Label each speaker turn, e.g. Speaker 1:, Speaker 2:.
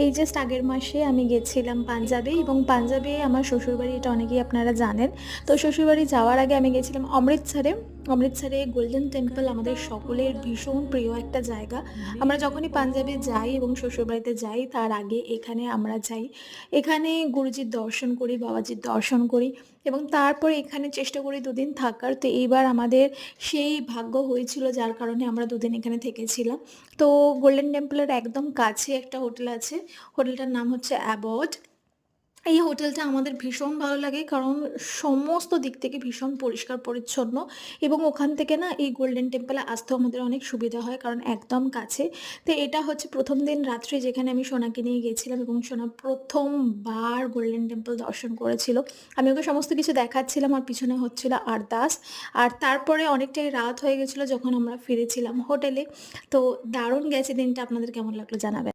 Speaker 1: এই জাস্ট আগের মাসে আমি গেছিলাম পাঞ্জাবে এবং পাঞ্জাবে আমার শ্বশুরবাড়ি, এটা অনেকেই আপনারা জানেন। তো শ্বশুরবাড়ি যাওয়ার আগে আমি গেছিলাম অমৃতসরে। অমৃতসরে গোল্ডেন টেম্পল আমাদের সকলের ভীষণ প্রিয় একটা জায়গা। আমরা যখনই পাঞ্জাবে যাই এবং শ্বশুরবাড়িতে যাই তার আগে এখানে আমরা যাই। এখানে গুরুজির দর্শন করি, বাবাজির দর্শন করি এবং তারপরে এখানে চেষ্টা করি দুদিন থাকার। তো এইবার আমাদের সেই ভাগ্য হয়েছিল যার কারণে আমরা দুদিন এখানে থেকেছিলাম। তো গোল্ডেন টেম্পলের একদম কাছে একটা হোটেল আছে। হোটেলটার নাম হচ্ছে অ্যাবট। এই হোটেলটা আমাদের ভীষণ ভালো লাগে কারণ সমস্ত দিক থেকে ভীষণ পরিষ্কার পরিচ্ছন্ন এবং ওখান থেকে না এই গোল্ডেন টেম্পলে আসতেও আমাদের অনেক সুবিধা হয় কারণ একদম কাছে। তো এটা হচ্ছে প্রথম দিন রাত্রে যেখানে আমি সোনাকে নিয়ে গেছিলাম এবং সোনা প্রথমবার গোল্ডেন টেম্পল দর্শন করেছিল। আমি ওকে সমস্ত কিছু দেখাচ্ছিলাম আর পিছনে হচ্ছিল আরদাস। আর তারপরে অনেকটাই রাত হয়ে গেছিলো যখন আমরা ফিরেছিলাম হোটেলে। তো দারুণ গেছে দিনটা। আপনাদের কেমন লাগলো জানাবেন।